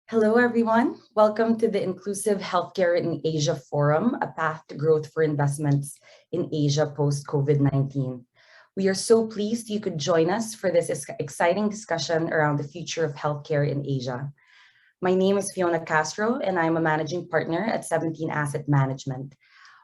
Hello, everyone. Welcome to the Inclusive Healthcare in Asia Forum, a path to growth for investments in Asia post-COVID-19. We are so pleased you could join us for this exciting discussion around the future of healthcare in Asia. My name is Feona Castro, and I'm a managing partner at 17 Asset Management.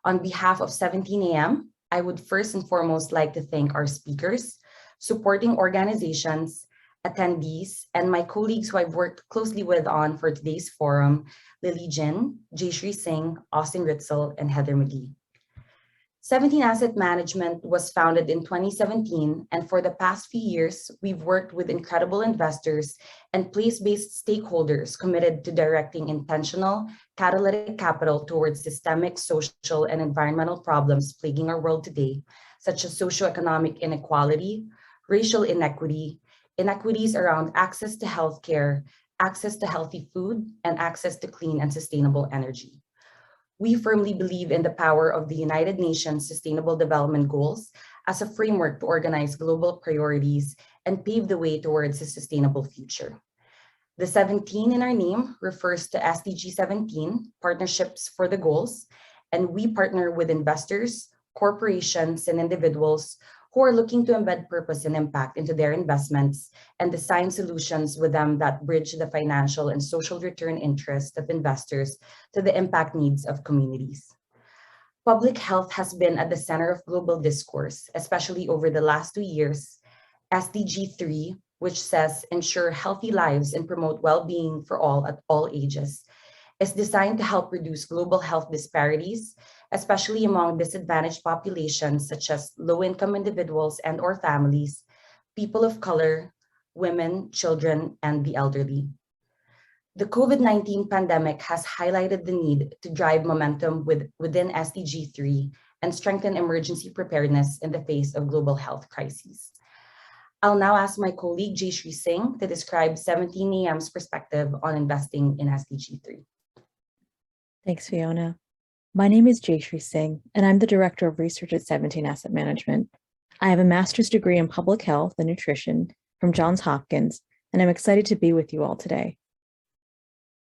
On behalf of 17AM, I would first and foremost like to thank our speakers, supporting organizations, attendees, and my colleagues who I've worked closely with for today's forum, Lily Jin, Jaishree Singh, Austin Ritzel, and Heather McGee. 17 Asset Management was founded in 2017, and for the past few years, we've worked with incredible investors and place-based stakeholders committed to directing intentional, catalytic capital towards systemic social and environmental problems plaguing our world today, such as socioeconomic inequality, racial inequity, inequities around access to healthcare, access to healthy food, and access to clean and sustainable energy. We firmly believe in the power of the United Nations Sustainable Development Goals as a framework to organize global priorities and pave the way towards a sustainable future. The 17 in our name refers to SDG 17, Partnerships for the Goals, and we partner with investors, corporations, and individuals who are looking to embed purpose and impact into their investments and design solutions with them that bridge the financial and social return interest of investors to the impact needs of communities. Public health has been at the center of global discourse, especially over the last 2 years. SDG 3, which says ensure healthy lives and promote well-being for all at all ages, is designed to help reduce global health disparities, especially among disadvantaged populations such as low-income individuals and/or families, people of color, women, children, and the elderly. The COVID-19 pandemic has highlighted the need to drive momentum within SDG 3 and strengthen emergency preparedness in the face of global health crises. I'll now ask my colleague Jaishree Singh to describe 17AM's perspective on investing in SDG 3. Thanks, Fiona. My name is Jaishree Singh, and I'm the Director of Research at 17 Asset Management. I have a master's degree in public health and nutrition from Johns Hopkins, and I'm excited to be with you all today.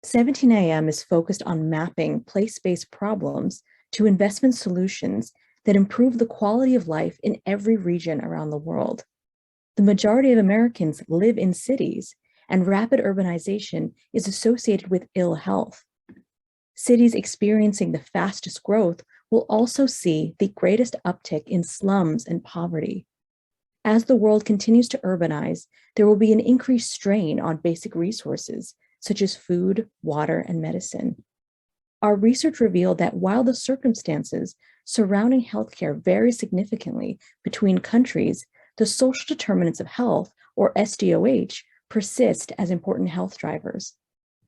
17AM is focused on mapping place-based problems to investment solutions that improve the quality of life in every region around the world. The majority of Americans live in cities, and rapid urbanization is associated with ill health. Cities experiencing the fastest growth will also see the greatest uptick in slums and poverty. As the world continues to urbanize, there will be an increased strain on basic resources, such as food, water, and medicine. Our research revealed that while the circumstances surrounding healthcare vary significantly between countries, the social determinants of health, or SDOH, persist as important health drivers.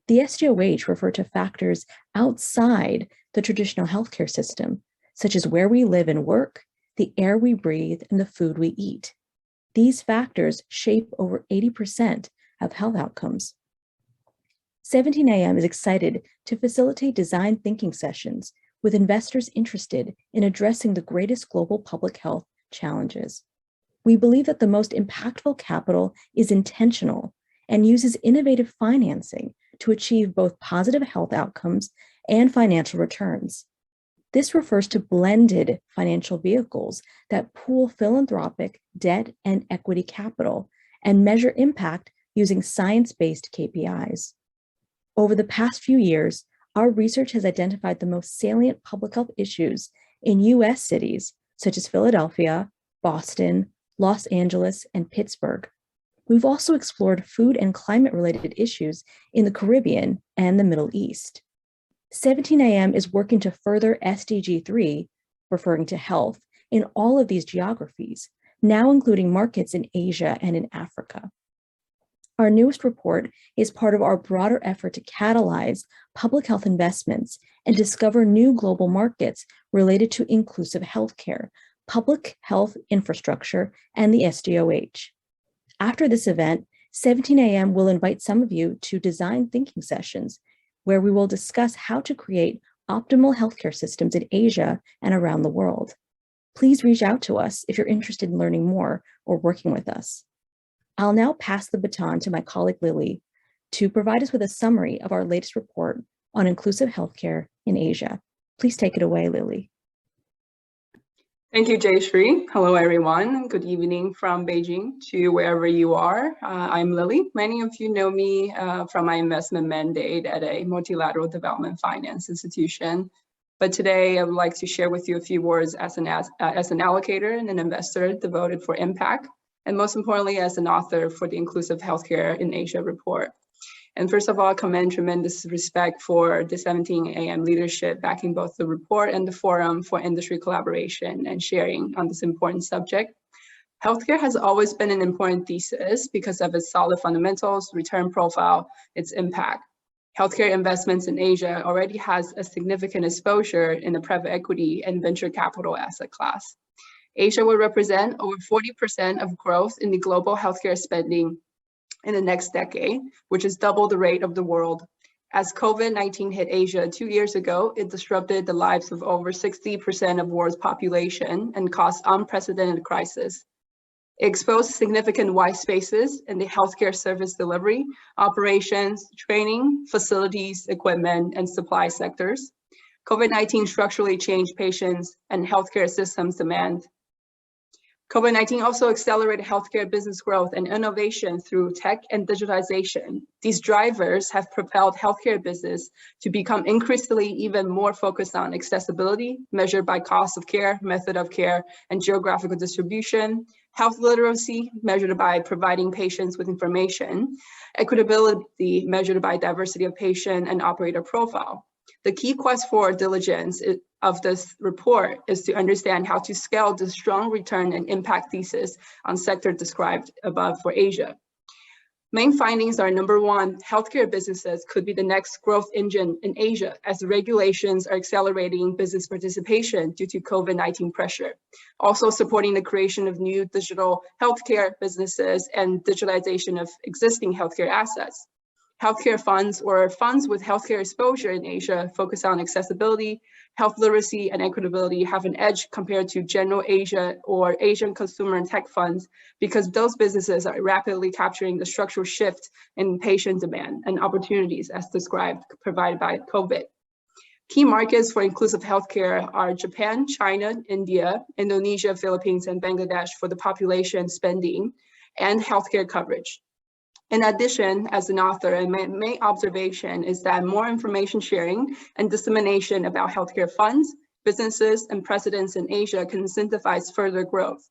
The SDOH refer to factors outside the traditional healthcare system, such as where we live and work, the air we breathe, and the food we eat. These factors shape over 80% of health outcomes. 17AM is excited to facilitate design thinking sessions with investors interested in addressing the greatest global public health challenges. We believe that the most impactful capital is intentional and uses innovative financing to achieve both positive health outcomes and financial returns. This refers to blended financial vehicles that pool philanthropic, debt, and equity capital and measure impact using science-based KPIs. Over the past few years, our research has identified the most salient public health issues in US cities such as Philadelphia, Boston, Los Angeles, and Pittsburgh. We've also explored food and climate-related issues in the Caribbean and the Middle East. 17AM is working to further SDG 3, referring to health, in all of these geographies, now including markets in Asia and in Africa. Our newest report is part of our broader effort to catalyze public health investments and discover new global markets related to inclusive healthcare, public health infrastructure, and the SDOH. After this event, 17AM will invite some of you to design thinking sessions where we will discuss how to create optimal healthcare systems in Asia and around the world. Please reach out to us if you're interested in learning more or working with us. I'll now pass the baton to my colleague Lily, to provide us with a summary of our latest report on inclusive healthcare in Asia. Please take it away, Lily. Thank you, Jaishree. Hello, everyone. Good evening from Beijing to wherever you are. I'm Lily. Many of you know me from my investment mandate at a multilateral development finance institution. But today I would like to share with you a few words as an allocator and an investor devoted for impact, and most importantly, as an author for the Inclusive Healthcare in Asia report. And first of all, I commend tremendous respect for the 17 AM leadership backing both the report and the forum for industry collaboration and sharing on this important subject. Healthcare has always been an important thesis because of its solid fundamentals, return profile, its impact. Healthcare investments in Asia already has a significant exposure in the private equity and venture capital asset class. Asia will represent over 40% of growth in the global healthcare spending in the next decade, which is double the rate of the world. As COVID-19 hit Asia 2 years ago, it disrupted the lives of over 60% of the world's population and caused unprecedented crisis. It exposed significant white spaces in the healthcare service delivery, operations, training, facilities, equipment, and supply sectors. COVID-19 structurally changed patients and healthcare systems demand. COVID-19 also accelerated healthcare business growth and innovation through tech and digitization. These drivers have propelled healthcare business to become increasingly even more focused on accessibility, measured by cost of care, method of care, and geographical distribution, health literacy, measured by providing patients with information, equitability, measured by diversity of patient and operator profile. The key quest for diligence of this report is to understand how to scale the strong return and impact thesis on sector described above for Asia. Main findings are: number one, healthcare businesses could be the next growth engine in Asia as regulations are accelerating business participation due to COVID-19 pressure, also supporting the creation of new digital healthcare businesses and digitalization of existing healthcare assets. Healthcare funds or funds with healthcare exposure in Asia focus on accessibility, health literacy, and equitability have an edge compared to general Asia or Asian consumer and tech funds because those businesses are rapidly capturing the structural shift in patient demand and opportunities as described, provided by COVID. Key markets for inclusive healthcare are Japan, China, India, Indonesia, Philippines, and Bangladesh for the population spending and healthcare coverage. In addition, as an author, my main observation is that more information sharing and dissemination about healthcare funds, businesses, and precedents in Asia can incentivize further growth.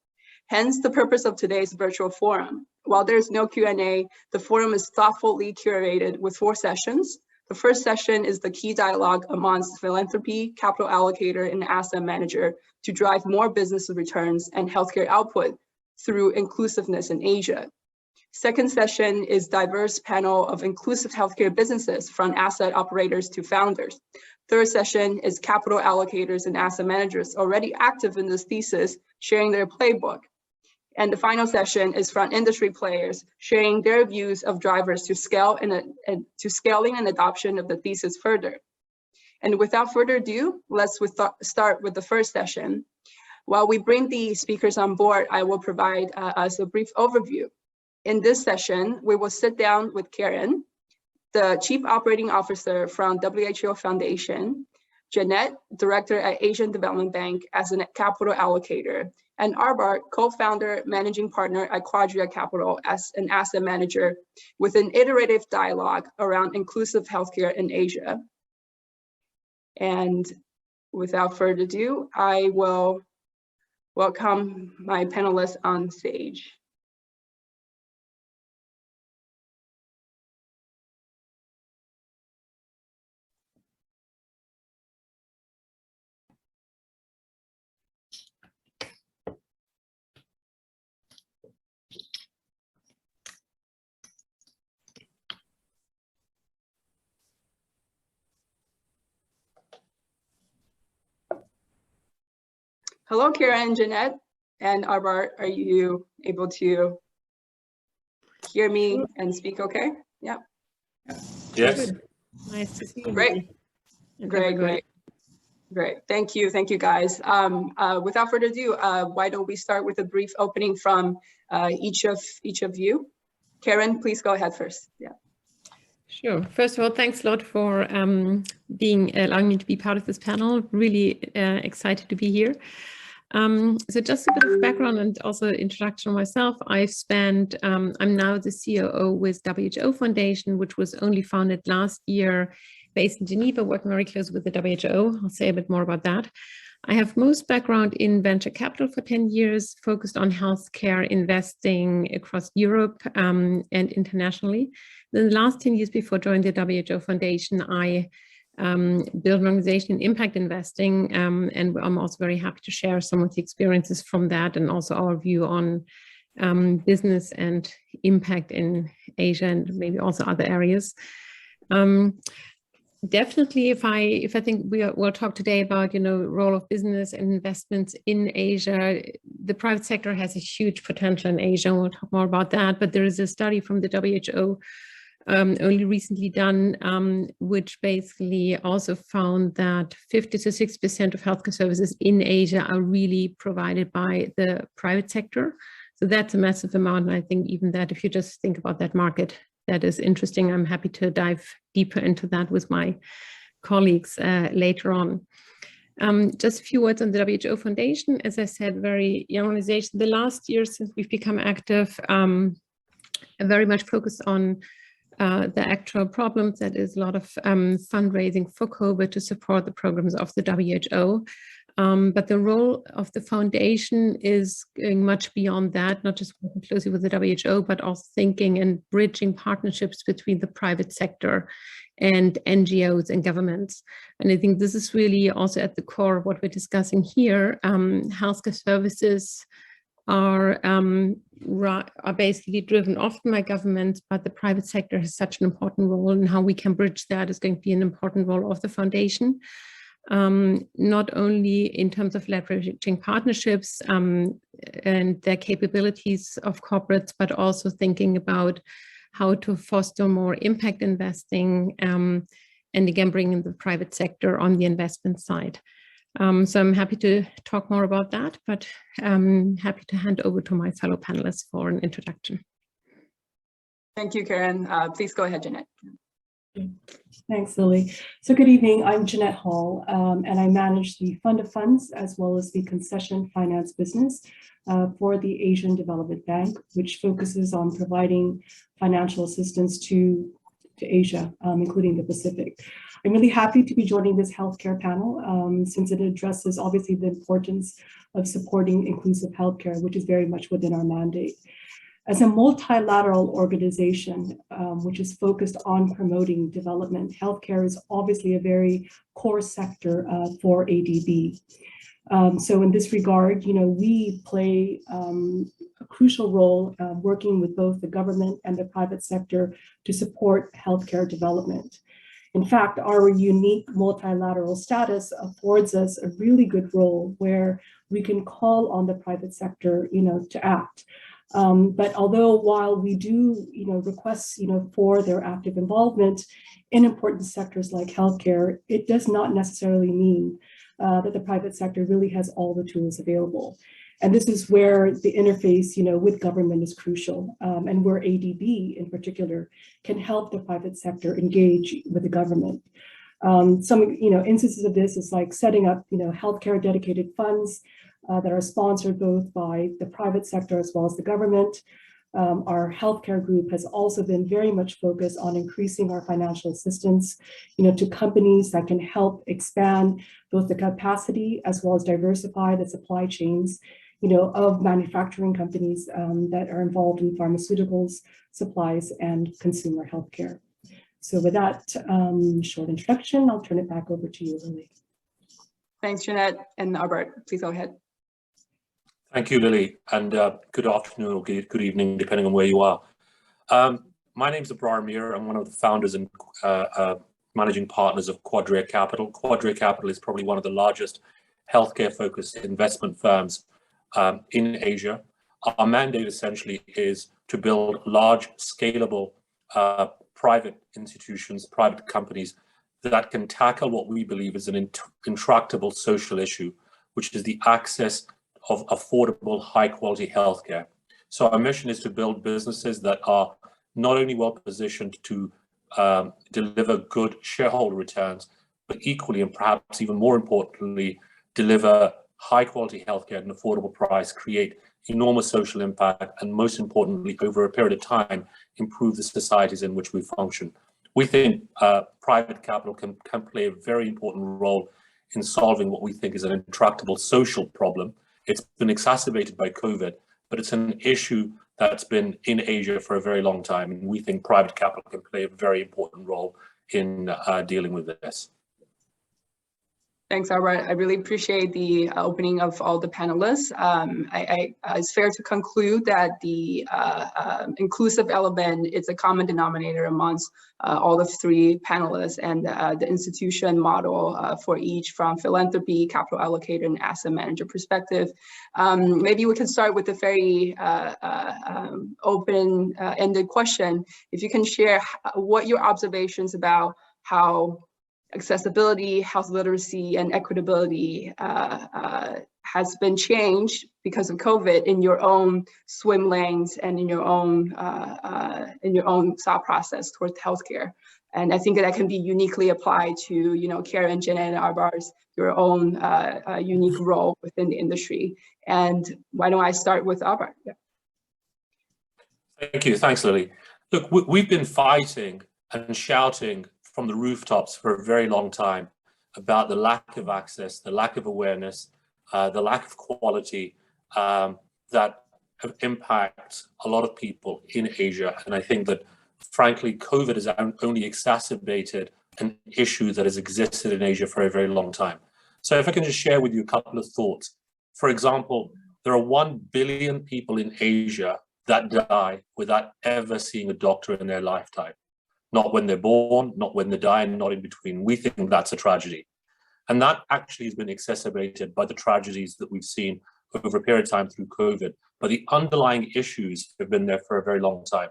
Hence, the purpose of today's virtual forum. While there's no Q&A, the forum is thoughtfully curated with 4 sessions. The first session is the key dialogue amongst philanthropy, capital allocator, and asset manager to drive more business returns and healthcare output through inclusiveness in Asia. Second session is diverse panel of inclusive healthcare businesses from asset operators to founders. Third session is capital allocators and asset managers already active in this thesis, sharing their playbook. And the final session is from industry players, sharing their views of drivers to scaling and adoption of the thesis further. And without further ado, let's start with the first session. While we bring the speakers on board, I will provide us a brief overview. In this session, we will sit down with Karen, the Chief Operating Officer from WHO Foundation, Janette, Director at Asian Development Bank as a capital allocator, and Abrar, co-founder, managing partner at Quadria Capital as an asset manager, with an iterative dialogue around inclusive healthcare in Asia. And without further ado, I will welcome my panelists on stage. Hello, Karen, Janette, and Abrar. Are you able to hear me and speak okay? Yeah. Yes. Nice to see you. Great. Great. Thank you guys. Without further ado, why don't we start with a brief opening from each of you? Karen, please go ahead first. Yeah. Sure. First of all, thanks a lot for allowing me to be part of this panel. Really excited to be here. So just a bit of background and also introduction on myself. I'm now the COO with WHO Foundation, which was only founded last year, based in Geneva, working very close with the WHO. I'll say a bit more about that. I have most background in venture capital for 10 years, focused on healthcare investing across Europe and internationally. Then the last 10 years before joining the WHO Foundation, I built an organization in impact investing, and I'm also very happy to share some of the experiences from that and also our view on business and impact in Asia and maybe also other areas. Definitely, if I think we'll talk today about, role of business and investments in Asia. The private sector has a huge potential in Asia, and we'll talk more about that. But there is a study from the WHO only recently done, which basically also found that 50 to 60% of healthcare services in Asia are really provided by the private sector. So that's a massive amount. And I think even that, if you just think about that market, that is interesting. I'm happy to dive deeper into that with my colleagues later on. Just a few words on the WHO Foundation. As I said, very young organization. The last year since we've become active, very much focused on the actual problems. That is a lot of fundraising for COVID to support the programs of the WHO. But the role of the foundation is going much beyond that, not just working closely with the WHO, but also thinking and bridging partnerships between the private sector and NGOs and governments. And I think this is really also at the core of what we're discussing here. Healthcare services are basically driven often by governments, but the private sector has such an important role, and how we can bridge that is going to be an important role of the foundation. Not only in terms of leveraging partnerships and their capabilities of corporates, but also thinking about how to foster more impact investing and again, bringing the private sector on the investment side. So I'm happy to talk more about that, but I'm happy to hand over to my fellow panelists for an introduction. Thank you, Karen. Please go ahead, Janette. Thanks, Lily. So good evening, I'm Janette Hall, and I manage the fund of funds as well as the concession finance business for the Asian Development Bank, which focuses on providing financial assistance to Asia, including the Pacific. I'm really happy to be joining this healthcare panel since it addresses obviously the importance of supporting inclusive healthcare, which is very much within our mandate. As a multilateral organization, which is focused on promoting development, healthcare is obviously a very core sector for ADB. So in this regard, we play a crucial role working with both the government and the private sector to support healthcare development. In fact, our unique multilateral status affords us a really good role where we can call on the private sector, to act. But although while we do, requests, for their active involvement in important sectors like healthcare, it does not necessarily mean that the private sector really has all the tools available. And this is where the interface, with government is crucial, and where ADB in particular can help the private sector engage with the government. Some, instances of this is like setting up, healthcare dedicated funds that are sponsored both by the private sector as well as the government. Our healthcare group has also been very much focused on increasing our financial assistance, to companies that can help expand both the capacity as well as diversify the supply chains, of manufacturing companies that are involved in pharmaceuticals, supplies, and consumer healthcare. So with that short introduction, I'll turn it back over to you, Lily. Thanks, Janette. And Abrar, please go ahead. Thank you, Lily, and good afternoon or good evening, depending on where you are. My name is Abrar Muir. I'm one of the founders and managing partners of Quadria Capital. Quadria Capital is probably one of the largest healthcare-focused investment firms in Asia. Our mandate essentially is to build large, scalable private institutions, private companies that can tackle what we believe is an intractable social issue, which is the access of affordable, high-quality healthcare. So our mission is to build businesses that are not only well-positioned to deliver good shareholder returns, but equally and perhaps even more importantly, deliver high quality healthcare at an affordable price, create enormous social impact, and most importantly, over a period of time, improve the societies in which we function. We think private capital can play a very important role in solving what we think is an intractable social problem. It's been exacerbated by COVID, but it's an issue that's been in Asia for a very long time, and we think private capital can play a very important role in dealing with this. Thanks, Abrar. I really appreciate the opening of all the panelists. It's fair to conclude that the inclusive element is a common denominator amongst all the three panelists, and the institution model for each from philanthropy, capital allocator, and asset manager perspective. Maybe we can start with a very open-ended question. If you can share what your observations about how accessibility, health literacy, and equitability has been changed because of COVID in your own swim lanes and in your own thought process towards healthcare. And I think that can be uniquely applied to, Karen, Janette, and Abrar's your own unique role within the industry. And why don't I start with Abrar? Yeah. Thank you. Thanks, Lily. Look, we've been fighting and shouting from the rooftops for a very long time about the lack of access, the lack of awareness, the lack of quality that impacts a lot of people in Asia. And I think that, frankly, COVID has only exacerbated an issue that has existed in Asia for a very long time. So if I can just share with you a couple of thoughts. For example, there are 1 billion people in Asia that die without ever seeing a doctor in their lifetime. Not when they're born, not when they die, and not in between. We think that's a tragedy. And that actually has been exacerbated by the tragedies that we've seen over a period of time through COVID. But the underlying issues have been there for a very long time.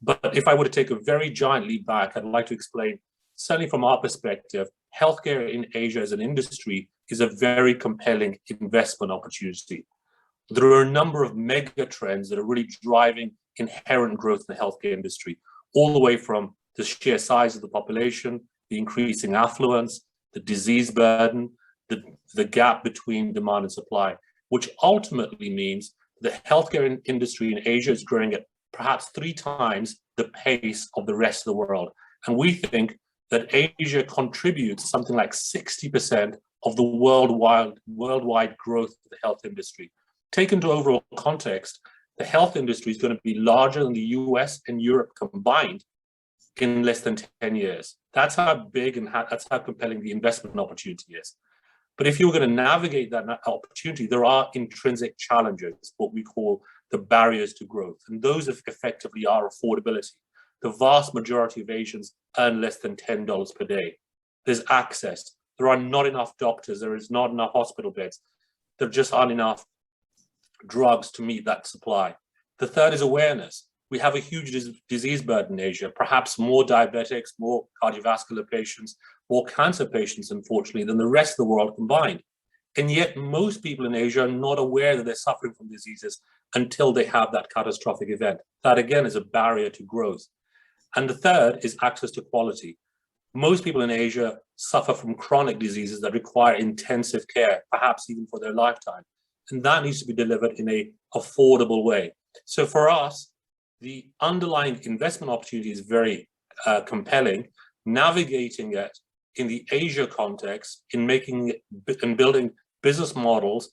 But if I were to take a very giant leap back, I'd like to explain, certainly from our perspective, healthcare in Asia as an industry is a very compelling investment opportunity. There are a number of mega trends that are really driving inherent growth in the healthcare industry, all the way from the sheer size of the population, the increasing affluence, the disease burden, the gap between demand and supply, which ultimately means the healthcare industry in Asia is growing at perhaps 3 times the pace of the rest of the world. And we think that Asia contributes something like 60% of the worldwide growth of the health industry. Taken to overall context, the health industry is going to be larger than the US and Europe combined in less than 10 years. That's how big and that's how compelling the investment opportunity is. But if you're going to navigate that opportunity, there are intrinsic challenges, what we call the barriers to growth. And those effectively are affordability. The vast majority of Asians earn less than $10 per day. There's access. There are not enough doctors. There is not enough hospital beds. There just aren't enough drugs to meet that supply. The third is awareness. We have a huge disease burden in Asia, perhaps more diabetics, more cardiovascular patients, more cancer patients, unfortunately, than the rest of the world combined. And yet most people in Asia are not aware that they're suffering from diseases until they have that catastrophic event. That, again, is a barrier to growth. And the third is access to quality. Most people in Asia suffer from chronic diseases that require intensive care, perhaps even for their lifetime. And that needs to be delivered in an affordable way. So for us, the underlying investment opportunity is very compelling. Navigating it in the Asia context, in making and building business models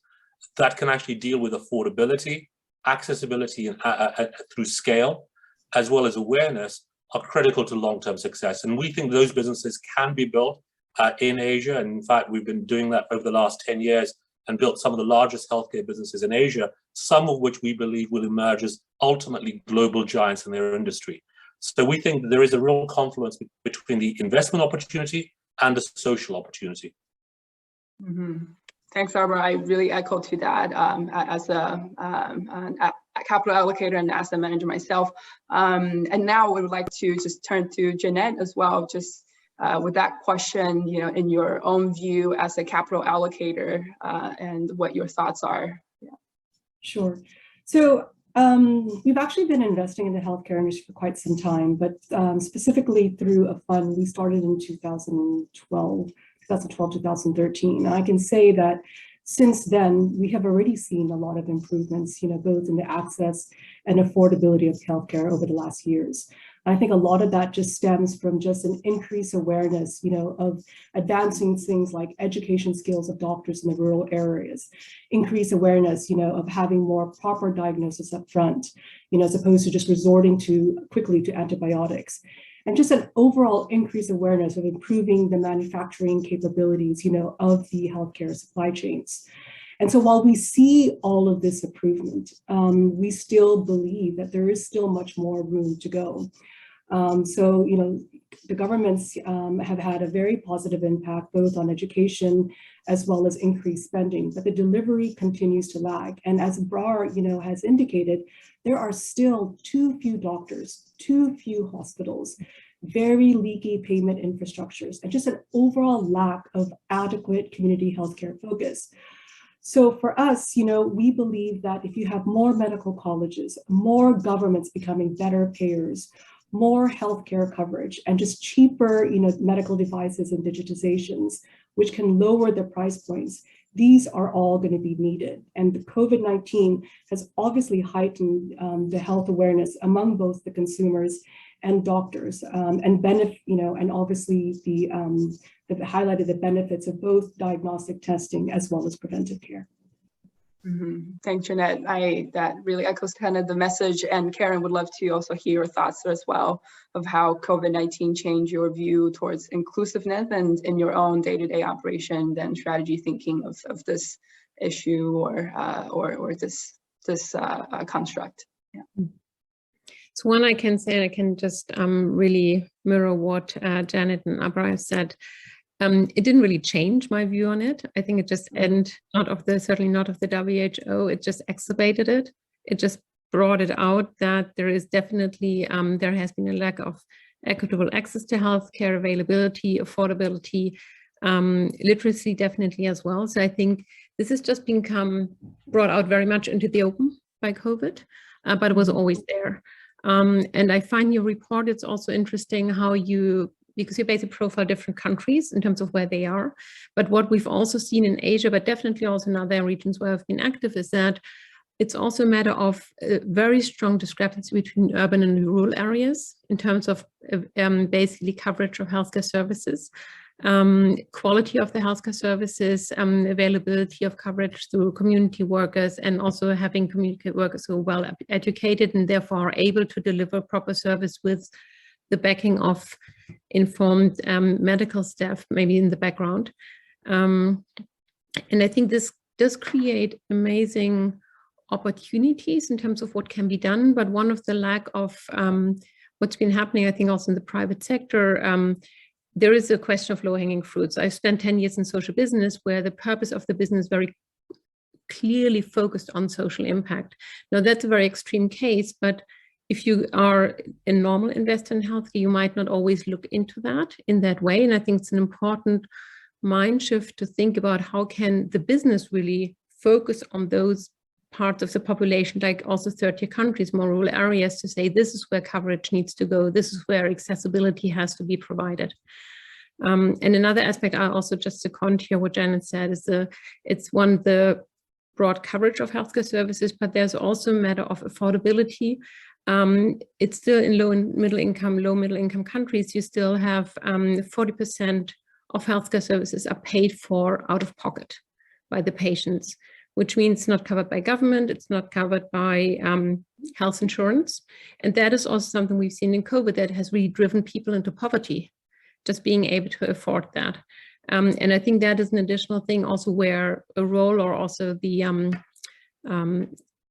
that can actually deal with affordability, accessibility, and through scale, as well as awareness, are critical to long-term success. And we think those businesses can be built in Asia. And in fact, we've been doing that over the last 10 years and built some of the largest healthcare businesses in Asia, some of which we believe will emerge as ultimately global giants in their industry. So we think that there is a real confluence between the investment opportunity and the social opportunity. Mm-hmm. Thanks, Abrar. I really echo to that as a capital allocator and asset manager myself. And now we would like to just turn to Janette as well, just with that question, in your own view as a capital allocator and what your thoughts are. Yeah. Sure. So We've actually been investing in the healthcare industry for quite some time, but specifically through a fund we started in 2012, 2013. And I can say that since then, we have already seen a lot of improvements, both in the access and affordability of healthcare over the last years. I think a lot of that just stems from just an increased awareness, of advancing things like education skills of doctors in the rural areas, increased awareness, of having more proper diagnosis up front, as opposed to just resorting quickly to antibiotics. And just an overall increased awareness of improving the manufacturing capabilities, of the healthcare supply chains. And so while we see all of this improvement, we still believe that there is still much more room to go. So, the governments have had a very positive impact, both on education as well as increased spending, but the delivery continues to lag. And as Abrar, has indicated, there are still too few doctors, too few hospitals, very leaky payment infrastructures, and just an overall lack of adequate community healthcare focus. So for us, we believe that if you have more medical colleges, more governments becoming better payers, more healthcare coverage, and just cheaper, medical devices and digitizations, which can lower the price points, these are all going to be needed. And the COVID-19 has obviously heightened the health awareness among both the consumers and doctors, and obviously they've highlighted the benefits of both diagnostic testing as well as preventive care. Mm-hmm. Thanks, Janette. That really echoes kind of the message, and Karen would love to also hear your thoughts as well of how COVID-19 changed your view towards inclusiveness and in your own day-to-day operation and strategy thinking of this issue or this construct. Yeah. So one I can say, and I can just really mirror what Janette and Abrar have said. It didn't really change my view on it. I think it just certainly not of the WHO. It just exacerbated it. It just brought it out that there is definitely, there has been a lack of equitable access to healthcare, availability, affordability, literacy definitely as well. So I think this has just brought out very much into the open by COVID, but it was always there. And I find your report, it's also interesting how because you basically profile different countries in terms of where they are. But what we've also seen in Asia, but definitely also in other regions where I've been active, is that it's also a matter of a very strong discrepancy between urban and rural areas in terms of basically coverage of healthcare services, quality of the healthcare services, availability of coverage through community workers, and also having community workers who are well educated and therefore are able to deliver proper service with the backing of informed medical staff, maybe in the background. And I think this does create amazing opportunities in terms of what can be done. But one of the lack of what's been happening, I think also in the private sector, there is a question of low-hanging fruits. I spent 10 years in social business where the purpose of the business very clearly focused on social impact. Now that's a very extreme case, but if you are a normal investor in healthcare, you might not always look into that in that way. And I think it's an important mind shift to think about how can the business really focus on those parts of the population, like also third-tier countries, more rural areas, to say this is where coverage needs to go, this is where accessibility has to be provided. And another aspect, I also just to contour what Janette said, is it's the broad coverage of healthcare services, but there's also a matter of affordability. It's still in low middle income countries, you still have 40% of healthcare services are paid for out of pocket by the patients, which means not covered by government, it's not covered by health insurance. And that is also something we've seen in COVID that has really driven people into poverty, just being able to afford that. And I think that is an additional thing also where a role, or also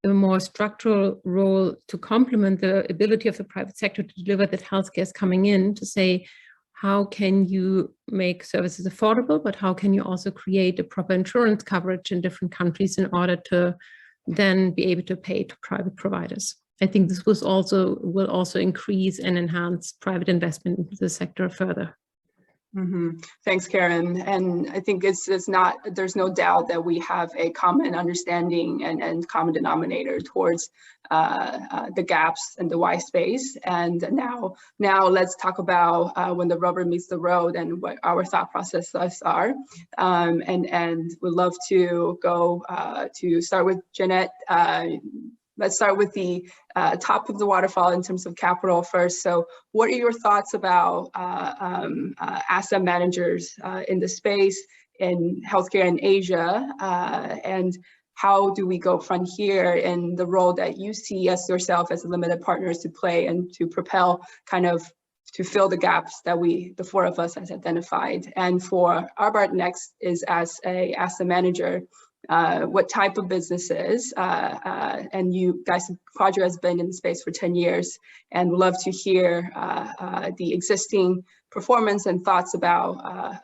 a more structural role to complement the ability of the private sector to deliver that healthcare is coming in, to say, how can you make services affordable, but how can you also create a proper insurance coverage in different countries in order to then be able to pay to private providers? I think this will also increase and enhance private investment into the sector further. Thanks, Karen. And I think there's no doubt that we have a common understanding and common denominator towards the gaps and the white space. And now let's talk about when the rubber meets the road and what our thought processes are. And we'd love to go to start with Janette. Let's start with the top of the waterfall in terms of capital first. So what are your thoughts about asset managers in the space in healthcare in Asia? And how do we go from here in the role that you see as yourself as limited partners to play and to propel to fill the gaps that the four of us has identified? And for Abrar next is as a asset manager, what type of businesses, and you guys, Quadria has been in the space for 10 years, and would love to hear the existing performance and thoughts about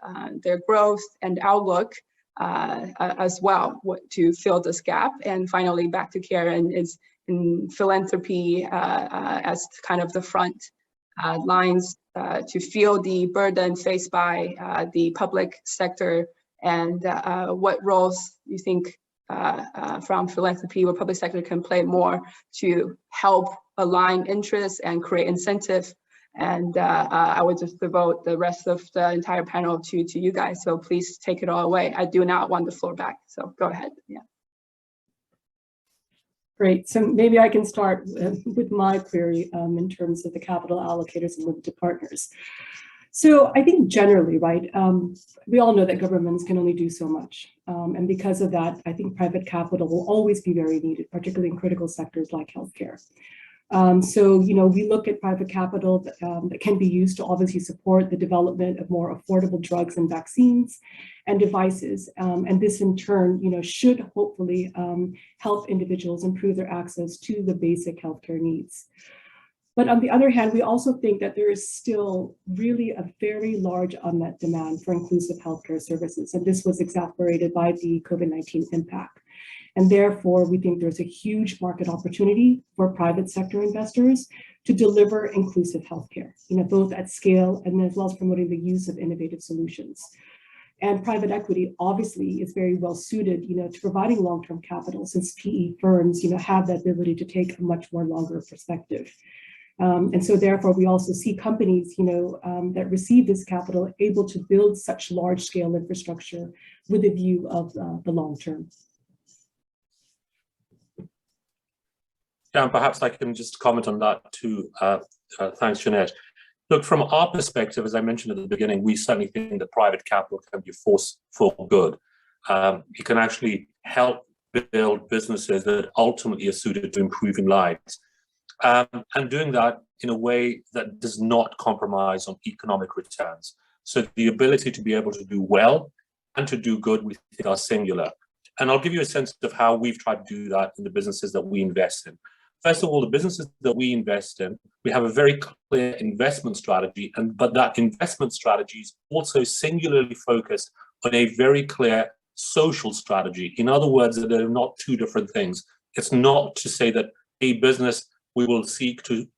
their growth and outlook as well, to fill this gap. And finally, back to Karen, is in philanthropy as kind of the front lines to feel the burden faced by the public sector, and what roles you think from philanthropy or public sector can play more to help align interests and create incentive. And I would just devote the rest of the entire panel to you guys. So please take it all away. I do not want the floor back. So go ahead. Yeah. Great. So maybe I can start with my query in terms of the capital allocators and limited partners. So I think generally, right, we all know that governments can only do so much. And because of that, I think private capital will always be very needed, particularly in critical sectors like healthcare. So, we look at private capital that can be used to obviously support the development of more affordable drugs and vaccines and devices. And this in turn, should hopefully help individuals improve their access to the basic healthcare needs. But on the other hand, we also think that there is still really a very large unmet demand for inclusive healthcare services. And this was exacerbated by the COVID-19 impact. And therefore, we think there's a huge market opportunity for private sector investors to deliver inclusive healthcare, both at scale and as well as promoting the use of innovative solutions. And private equity obviously is very well suited, to providing long-term capital, since PE firms, have the ability to take a much more longer perspective. And so therefore, we also see companies, that receive this capital able to build such large-scale infrastructure with a view of the long term. Yeah, and perhaps I can just comment on that too. Thanks, Janette. Look, from our perspective, as I mentioned at the beginning, we certainly think that private capital can be a force for good. It can actually help build businesses that ultimately are suited to improving lives. And doing that in a way that does not compromise on economic returns. So the ability to be able to do well and to do good, we think, are singular. And I'll give you a sense of how we've tried to do that in the businesses that we invest in. First of all, the businesses that we invest in, we have a very clear investment strategy, but that investment strategy is also singularly focused on a very clear social strategy. In other words, they're not two different things. It's not to say that a business we will seek to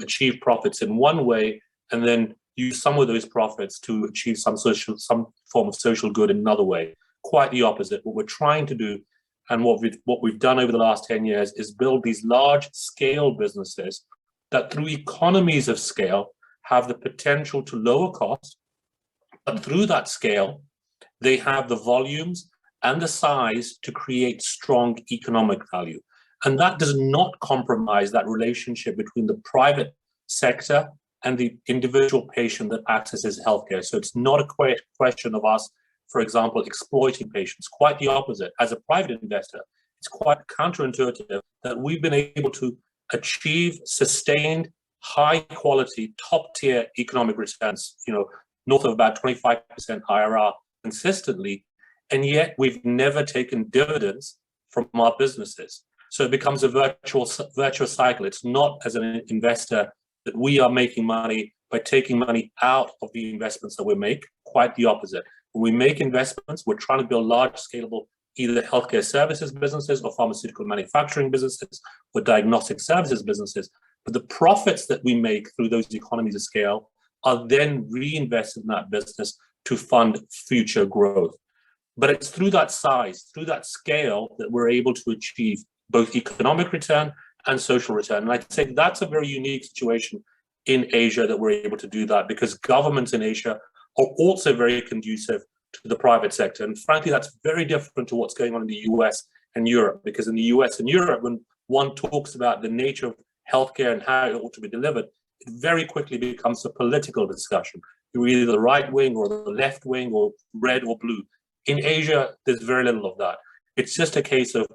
achieve profits in one way and then use some of those profits to achieve some form of social good in another way. Quite the opposite. What we're trying to do, and what we've done over the last 10 years, is build these large-scale businesses that, through economies of scale, have the potential to lower costs, but through that scale, they have the volumes and the size to create strong economic value. And that does not compromise that relationship between the private sector and the individual patient that accesses healthcare. So it's not a question of us, for example, exploiting patients. Quite the opposite. As a private investor, it's quite counterintuitive that we've been able to achieve sustained, high quality, top tier economic returns, north of about 25% IRR consistently, and yet we've never taken dividends from our businesses. So it becomes a virtuous cycle. It's not, as an investor, that we are making money by taking money out of the investments that we make. Quite the opposite. When we make investments, we're trying to build large, scalable, either healthcare services businesses or pharmaceutical manufacturing businesses or diagnostic services businesses. But the profits that we make through those economies of scale are then reinvested in that business to fund future growth. But it's through that size, through that scale, that we're able to achieve both economic return and social return. And I'd say that's a very unique situation in Asia, that we're able to do that, because governments in Asia are also very conducive to the private sector. And frankly, that's very different to what's going on in the US and Europe, because in the US and Europe, when one talks about the nature of healthcare and how it ought to be delivered, it very quickly becomes a political discussion. You're either the right wing or the left wing or red or blue. In Asia, there's very little of that. It's just a case of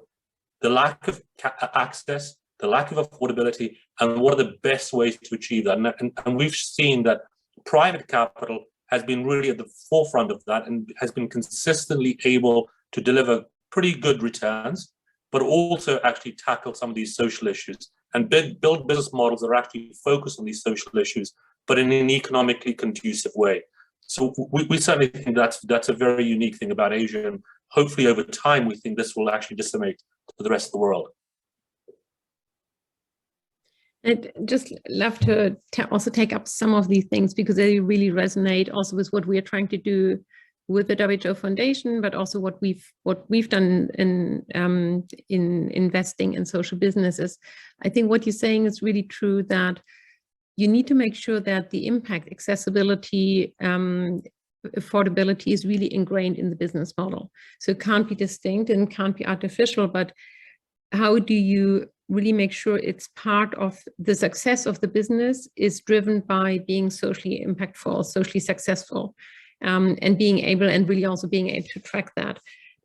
the lack of access, the lack of affordability, and what are the best ways to achieve that. And we've seen that private capital has been really at the forefront of that and has been consistently able to deliver pretty good returns, but also actually tackle some of these social issues and build business models that are actually focused on these social issues, but in an economically conducive way. So we certainly think that's a very unique thing about Asia, and hopefully over time we think this will actually disseminate to the rest of the world. I'd just love to also take up some of these things, because they really resonate also with what we are trying to do with the WHO Foundation, but also what we've done in investing in social businesses. I think what you're saying is really true, that you need to make sure that the impact, accessibility, affordability is really ingrained in the business model. So it can't be distinct and can't be artificial, but how do you really make sure it's part of the success of the business is driven by being socially impactful, socially successful, and being able, and really also being able to track that.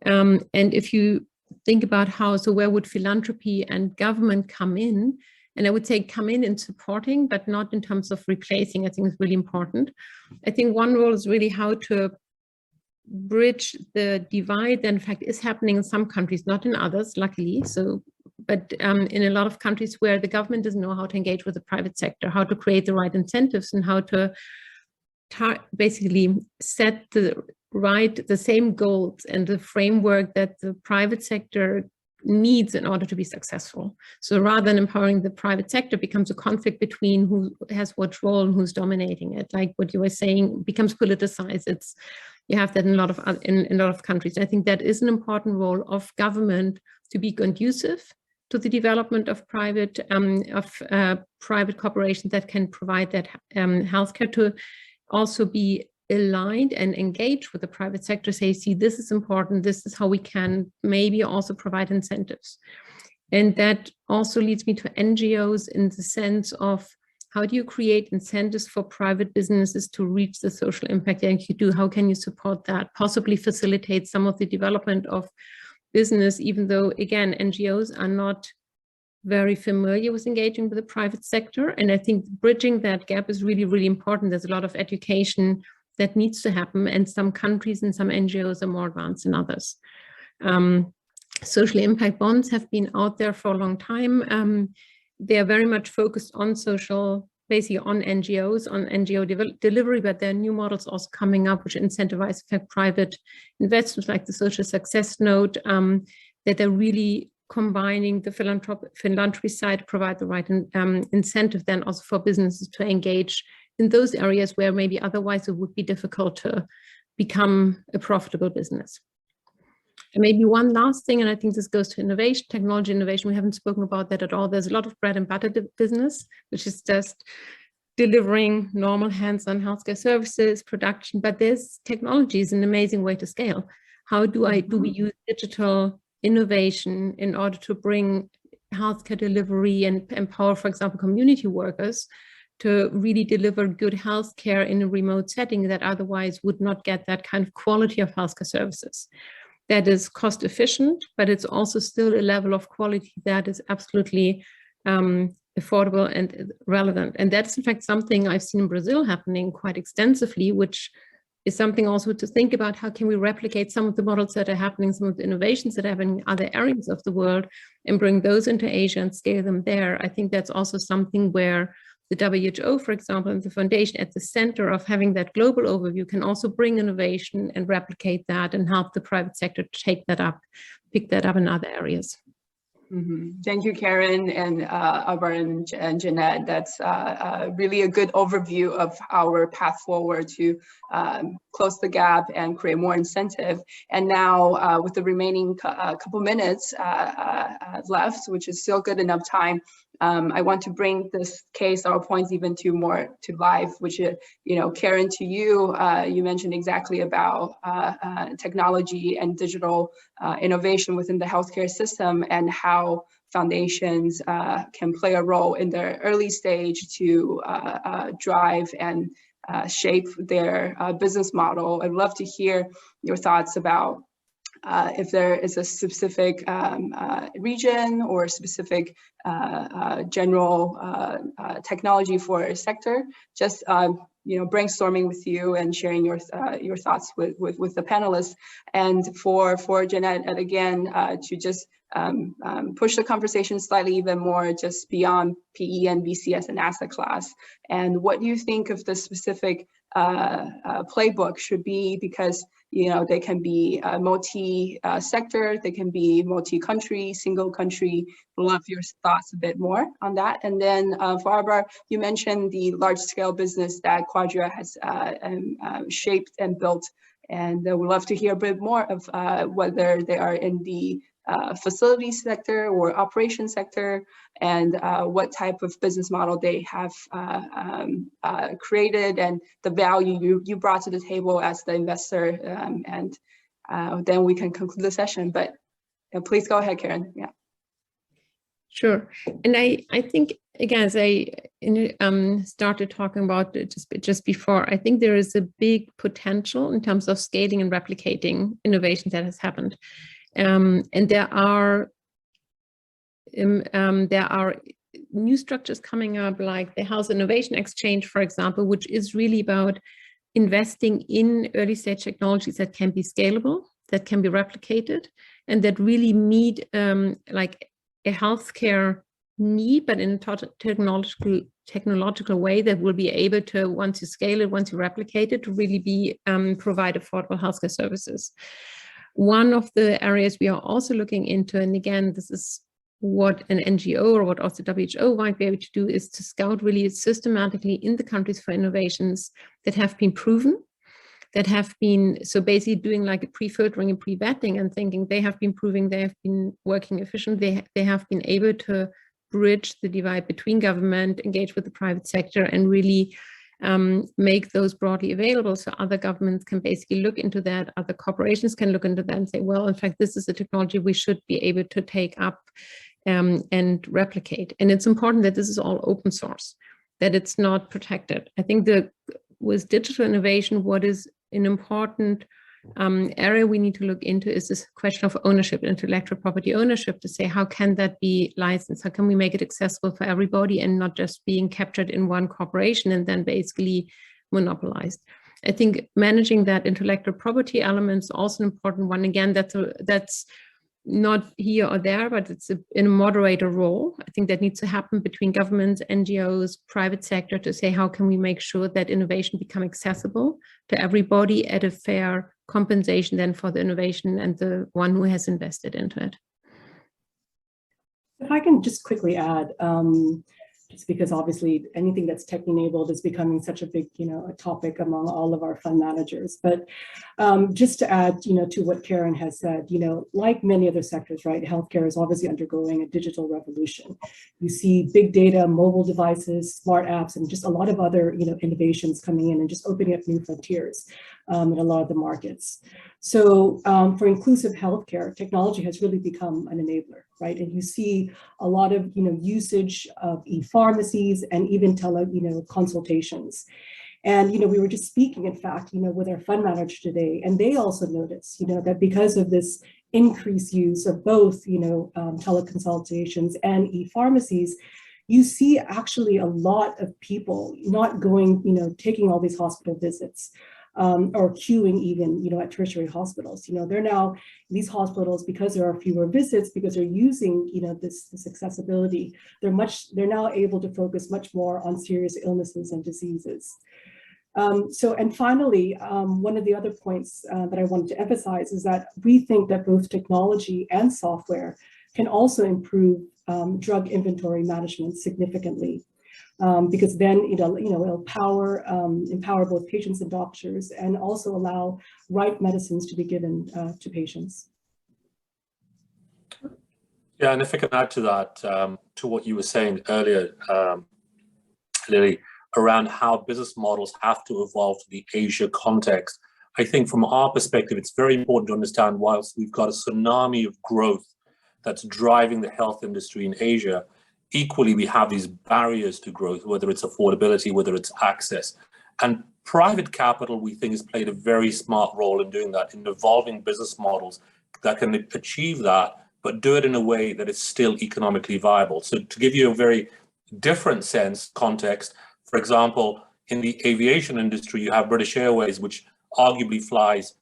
And if you think about so where would philanthropy and government come in? And I would say come in supporting, but not in terms of replacing. I think it's really important. I think one role is really how to bridge the divide that in fact is happening in some countries, not in others, luckily. So, but in a lot of countries where the government doesn't know how to engage with the private sector, how to create the right incentives, and how to basically set the same goals and the framework that the private sector needs in order to be successful. So rather than empowering the private sector, becomes a conflict between who has what role and who's dominating it. Like what you were saying, becomes politicized. You have that in a lot of countries. I think that is an important role of government to be conducive to the development of private corporations that can provide that healthcare, to also be aligned and engage with the private sector, say, see, this is important, this is how we can maybe also provide incentives. And that also leads me to NGOs in the sense of, how do you create incentives for private businesses to reach the social impact that you do? How can you support that? Possibly facilitate some of the development of business, even though, again, NGOs are not very familiar with engaging with the private sector. And I think bridging that gap is really, really important. There's a lot of education that needs to happen, and some countries and some NGOs are more advanced than others. Social impact bonds have been out there for a long time. They are very much focused on social, basically on NGOs, on NGO delivery, but there are new models also coming up which incentivize private investments, like the social success note, that are really combining the philanthropy side, provide the right incentive then also for businesses to engage in those areas where maybe otherwise it would be difficult to become a profitable business. And maybe one last thing, and I think this goes to innovation, technology innovation. We haven't spoken about that at all. There's a lot of bread and butter business, which is just delivering normal hands-on healthcare services, production, but there's technology is an amazing way to scale. How do we use digital innovation in order to bring healthcare delivery and empower, for example, community workers to really deliver good healthcare in a remote setting that otherwise would not get that kind of quality of healthcare services. That is cost efficient, but it's also still a level of quality that is absolutely affordable and relevant. And that's in fact something I've seen in Brazil happening quite extensively, which is something also to think about. How can we replicate some of the models that are happening, some of the innovations that are happening in other areas of the world, and bring those into Asia and scale them there? I think that's also something where the WHO, for example, and the foundation at the center of having that global overview can also bring innovation and replicate that and help the private sector to take that up, pick that up in other areas. Thank you, Karen and Abrar and Janette. That's really a good overview of our path forward to close the gap and create more incentive. And now with the remaining couple minutes left, which is still good enough time, I want to bring this case, our points even more to life, which, Karen, to you, you mentioned exactly about technology and digital innovation within the healthcare system and how foundations can play a role in the early stage to drive and shape their business model. I'd love to hear your thoughts about if there is a specific region or a specific general technology for a sector, just brainstorming with you and sharing your thoughts with the panelists, and for Janette, and again to just push the conversation slightly even more just beyond PE and VC as an asset class, and what do you think of the specific playbook should be, because they can be multi-sector, they can be multi-country, single country. Love your thoughts a bit more on that. And then for Abrar, you mentioned the large-scale business that Quadria has shaped and built, and we'd love to hear a bit more of whether they are in the facility sector or operation sector, and what type of business model they have created, and the value you brought to the table as the investor, and then we can conclude the session. But please go ahead, Karen. Yeah. Sure. And I think, again, as I started talking about just before, I think there is a big potential in terms of scaling and replicating innovation that has happened. And there are new structures coming up, like the Health Innovation Exchange, for example, which is really about investing in early stage technologies that can be scalable, that can be replicated, and that really meet like a healthcare need, but in a technological way that will be able to, once you scale it, once you replicate it, to really be provide affordable healthcare services. One of the areas we are also looking into, and again, this is what an NGO or what also WHO might be able to do, is to scout really systematically in the countries for innovations that have been proven, that have been, so basically doing like a pre-filtering and pre-vetting and thinking they have been proving, they have been working efficiently, they have been able to bridge the divide between government, engage with the private sector, and really make those broadly available, so other governments can basically look into that, other corporations can look into that and say, well, in fact, this is a technology we should be able to take up and replicate. And it's important that this is all open source, that it's not protected. I think that with digital innovation, what is an important area we need to look into is this question of ownership, intellectual property ownership, to say, how can that be licensed? How can we make it accessible for everybody and not just being captured in one corporation and then basically monopolized? I think managing that intellectual property element is also an important one. Again, that's not here or there, but it's in a moderator role. I think that needs to happen between governments, NGOs, private sector, to say, how can we make sure that innovation become accessible to everybody at a fair compensation then for the innovation and the one who has invested into it. If I can just quickly add, just because obviously anything that's tech-enabled is becoming such a big, a topic among all of our fund managers. But just to add, to what Karen has said, like many other sectors, right, healthcare is obviously undergoing a digital revolution. You see big data, mobile devices, smart apps, and just a lot of other, innovations coming in and just opening up new frontiers in a lot of the markets. So for inclusive healthcare, technology has really become an enabler, right? And you see a lot of, usage of e-pharmacies and even consultations. And, we were just speaking, in fact, with our fund manager today, and they also noticed, that because of this increased use of both, teleconsultations and e-pharmacies, you see actually a lot of people not going, taking all these hospital visits. Or queuing even, at tertiary hospitals. They're now, these hospitals, because there are fewer visits, because they're using, this accessibility, they're now able to focus much more on serious illnesses and diseases. And finally, one of the other points that I wanted to emphasize is that we think that both technology and software can also improve drug inventory management significantly. Because then it'll empower both patients and doctors, and also allow right medicines to be given to patients. Yeah, and if I can add to that, to what you were saying earlier, Lily, around how business models have to evolve to the Asia context, I think from our perspective, it's very important to understand whilst we've got a tsunami of growth that's driving the health industry in Asia, equally, we have these barriers to growth, whether it's affordability, whether it's access. And private capital, we think, has played a very smart role in doing that, in evolving business models that can achieve that, but do it in a way that is still economically viable. So to give you a very different context, for example, in the aviation industry, you have British Airways, which arguably flies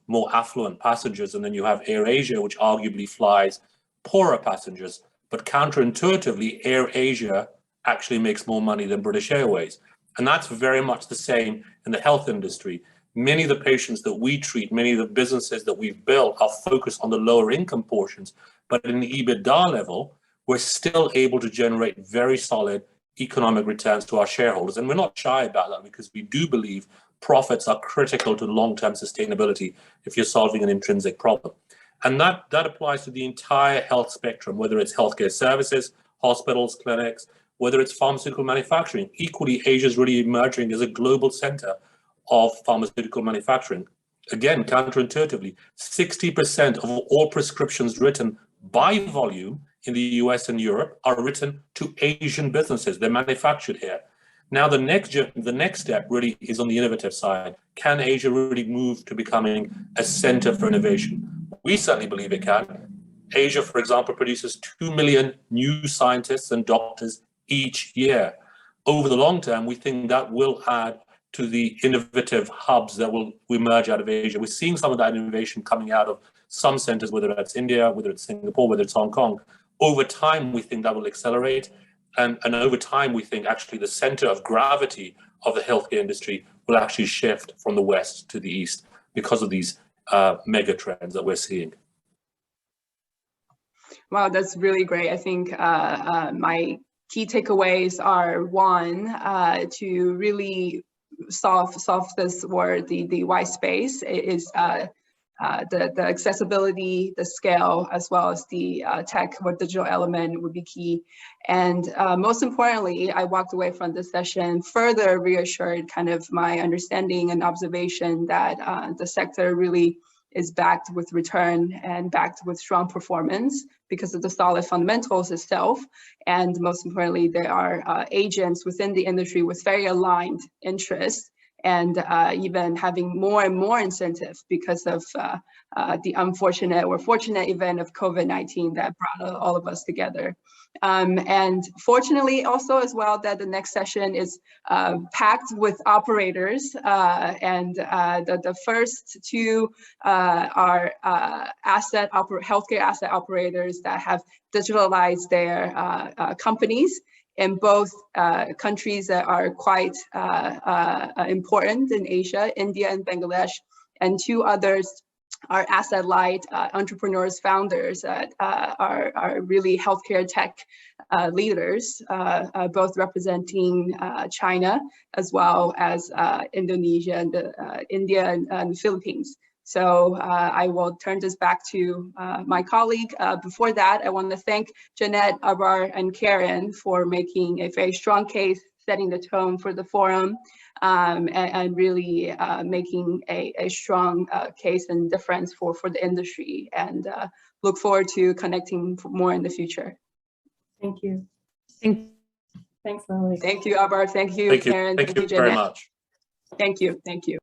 more affluent passengers, and then you have AirAsia, which arguably flies poorer passengers. But counterintuitively, AirAsia actually makes more money than British Airways. And that's very much the same in the health industry. Many of the patients that we treat, many of the businesses that we've built are focused on the lower income portions. But in the EBITDA level, we're still able to generate very solid economic returns to our shareholders. And we're not shy about that, because we do believe profits are critical to long-term sustainability if you're solving an intrinsic problem. And that applies to the entire health spectrum, whether it's healthcare services, hospitals, clinics, whether it's pharmaceutical manufacturing. Equally, Asia is really emerging as a global center of pharmaceutical manufacturing. Again, counterintuitively, 60% of all prescriptions written by volume in the US and Europe are written to Asian businesses. They're manufactured here. Now, the next step really is on the innovative side. Can Asia really move to becoming a center for innovation? We certainly believe it can. Asia, for example, produces 2 million new scientists and doctors each year. Over the long term, we think that will add to the innovative hubs that will emerge out of Asia. We're seeing some of that innovation coming out of some centers, whether that's India, whether it's Singapore, whether it's Hong Kong. Over time, we think that will accelerate. And over time, we think actually the center of gravity of the healthcare industry will actually shift from the West to the East because of these mega trends that we're seeing. Wow, that's really great. I think my key takeaways are, one, to really solve this word, the white space, is the accessibility, the scale, as well as the tech or digital element would be key. And most importantly, I walked away from this session further reassured kind of my understanding and observation that the sector really is backed with return and backed with strong performance because of the solid fundamentals itself. And most importantly, there are agents within the industry with very aligned interests, and even having more and more incentive because of the unfortunate or fortunate event of COVID-19 that brought all of us together. And fortunately also as well that the next session is packed with operators, and the first two are healthcare asset operators that have digitalized their companies in both countries that are quite important in Asia, India and Bangladesh, and two others are asset-light entrepreneurs, founders that are really healthcare tech leaders, both representing China as well as Indonesia and India and the Philippines. So I will turn this back to my colleague. Before that, I want to thank Janette, Abrar, and Karen for making a very strong case, setting the tone for the forum, and really making a strong case and difference for the industry, and look forward to connecting more in the future. Thank you. Thanks, Lily. Thank you, Abrar. Thank you, Karen. Thank you very much. Thank you. Thank you.